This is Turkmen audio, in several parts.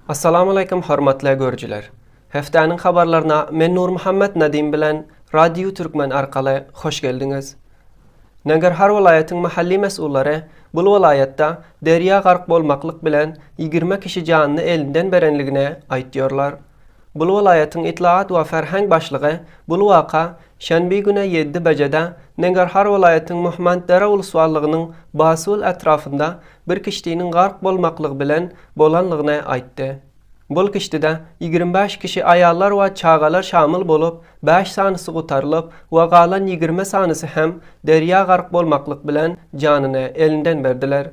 Assalamu alaykum hormatly görüjiler. Heftäniň habarlaryna men Nur Muhammed Nadim bilen Radio Türkmen arkaly hoş geldiňiz. Nangarhar welaýatynyň mahally mesullary bu welaýatda derýa gark bolmaklyk bilen 20 kişi janyny elinden berenligine aýtýarlar. Bu welaýatyň itlaat we ferhang başlygy bu waka şenbi güne 7 bejede Nangarhar welaýatynyň Muhammeddere ulsuwallygynyň Basul etrafynda bir kişdiňiň gark bolmaklygy bilen bolanlygyny aýtdy. Bol kişdide 25 kişi ayallar we çağalar şamyl bolup 5 sanysy gutarlyp we galan 20 sanysy hem derýa gark bolmaklyk bilen janyny elinden berdiler.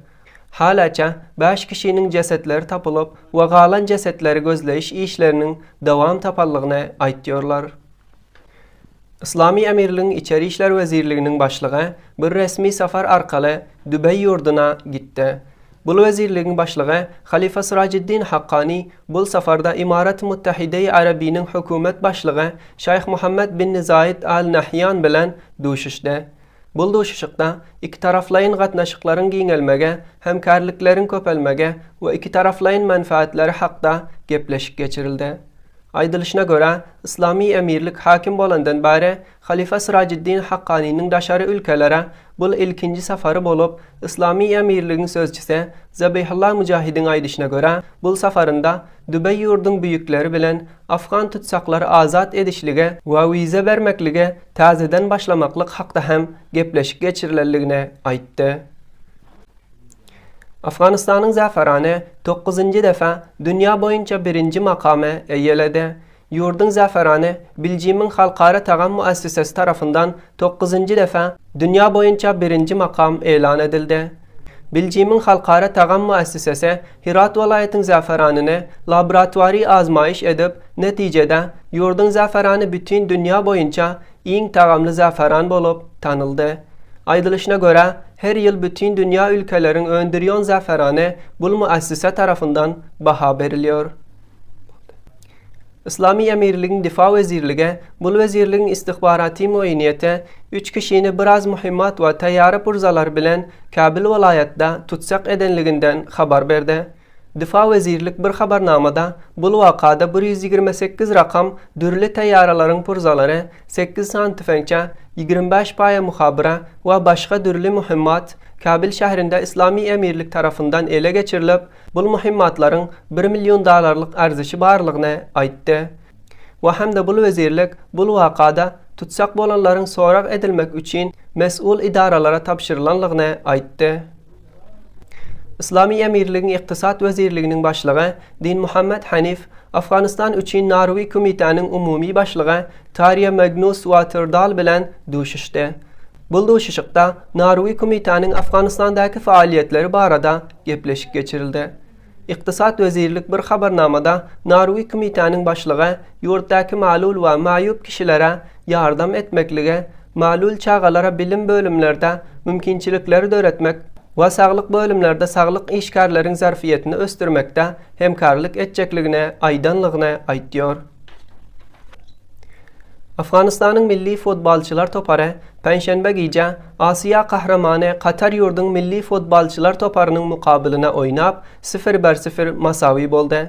Halaça 5 kişiniň jesetleri tapylyp we galan jesetleri gözleýiş işleriniň dowam tapallygyny aýtýarlar. İslami Emirliğin İçeri İşler Wezirliginiň başlygy bir resmi safar arkaly Dübey ýurduna gitdi. Bu wezirligiň başlygy Halifa Sirajiddin Haqqani bu safarda İmarat-ı Muttahide-i Arabiýanyň hökümet başlygy Şeyh Muhammed bin Zayed al-Nahyan bilen duşuşdy. Bu duşuşykda iki taraflaryň gatnaşyklaryň giňelmege, hemkarlyklaryň köpelmege we iki taraflaryň menfaatleri hakda gepleşik geçirildi. Aýdylışyna görä, İslami emirlik hakim bolandan bäri Halifa Sirajiddin Haqqani'nin daşary ülkelere bu ilkinji safary bolup, İslami emirligiň sözçisi Zabihullah Mujahidin aýdyşyna görä, bu safarynda Dübey ýurdunyň büýükleri bilen Afgan tutsaklary azat edişlige we wiza bermeklige täzeden başlamaklyk hakda hem gepleşik geçirilenligine aýtdy. Afganistanyň zaferany 9-njy defa dünýä boýunça 1-nji makamy eýeledi. Ýurduň zaferany Biljimiň halkara tagam muassesesi tarafyndan 9-njy defa dünýä boýunça 1-nji makam elan edildi. Biljimiň halkara tagam muassesesi Hirat welaýatynyň zaferanyny laboratuary azmaýyş edip, netijede ýurduň zaferany bütün dünýä boýunça iň tagamly zaferan bolup tanyldy. Aýdylışyna görä, her ýyl bütün dünýä ülkeleriň öndürýän zaferany bu muassese tarafyndan baha berilýär. İslami Emirligiň Difa Wezirligi bu wezirligiň istihbaraty muýyniýeti 3 kişini biraz muhimmat we taýýary purzalar bilen Kabil welaýatda tutsak edenliginden habar berdi. Difa Wezirlik bir habarnamada bu wakada 128 rakam dürli taýýaralaryň purzalary, 8 san tüfeňçe, 25 paýa muhabira we başga dürli muhimmat Kabil şäherinde İslami Emirlik tarafyndan ele geçirilip, bu muhimmatlaryň 1 milyon dolarlyk arzyşy barlygyny aýtdy. We hemde bu wezirlik bu wakada tutsak bolanlaryň sorak edilmek üçin mesul idaralara tapşyrylanlygyny aýtdy. İslami Emirligiň Iqtisat Wezirliginiň başlygy Din Muhammed Hanif Afganistan üçin Narwi Komitanyň umumy başlygy Tariya Magnus Waterdal bilen duşuşdy. Bu duşuşykda Narwi Komitanyň Afganistandaky faaliýetleri barada gepleşik geçirildi. Iqtisat Wezirlik bir habarnamada Narwi Komitanyň başlygy ýurtdaky malul we maýub kişilere ýardam etmeklige, malul çağalara bilim bölümlerde mümkinçilikleri öğretmek ve saglyk bölümlerde saglyk işgärleriň zarfiýetini östürmekde hemkarlyk etjekligine aýdanlygyny aýtýar. Afganistanyň milli futbolçylar topary Penşenbe giýje Asiya kahramany Katar ýurdunyň milli futbolçylar toparynyň mukabylyna oýnap 0-0 masawy boldy.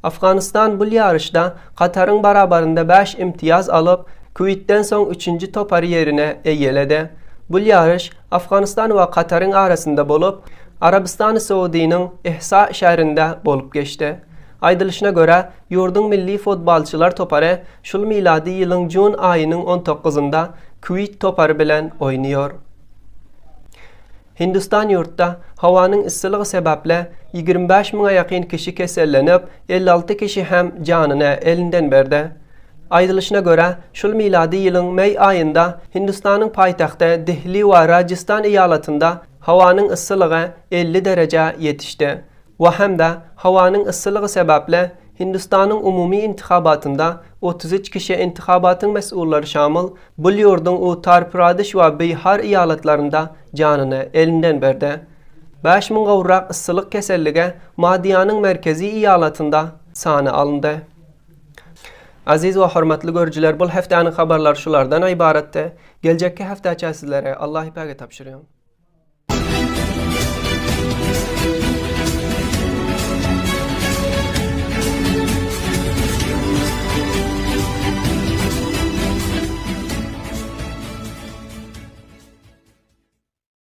Afganistan bu ýarışda Kataryň barabarynda 5 imtiyaz alyp, Kuwitden soň 3-nji topary ýerine eýeledi. Bu ýarış Afganistan we Kataryň arasynda bolup, Arabistan Saudiýanyň Ihsa şäherinde bolup geçdi. Aýdylışyna görä, ýurduň milli futbolçylar topary şol miladi ýylyň jun aýynyň 19-ynda Kuwait topary bilen oýnýar. Hindistan ýurtda hawanyň issylygy sebeple 25 000 ýakyn kişi kesellenip, 56 kişi hem janyny elinden berdi. Aýdylışyna görä, şol miladi ýylyň May aýynda Hindistanyň paýtagty Dehli we Rajistan eýalatynda hawanyň issylygy 50 derece ýetişdi. We hemde hawanyň issylygy sebeple Hindistanyň umumy intihabatynda 33 kişi intihabatyň mesullary şamyl bu ýurduň Uttar Pradesh we Bihar eýalatlarynda janyny elinden berdi. 5000 gowrak issylyk kesellige Madiýanyň merkezi eýalatynda sany alındy. Aziz we hormatly görüjiler, bu heftäniň habarlary şulardan ibaratdy. Geljekki heftäçe sizlere Allah ipege tapşyrýan.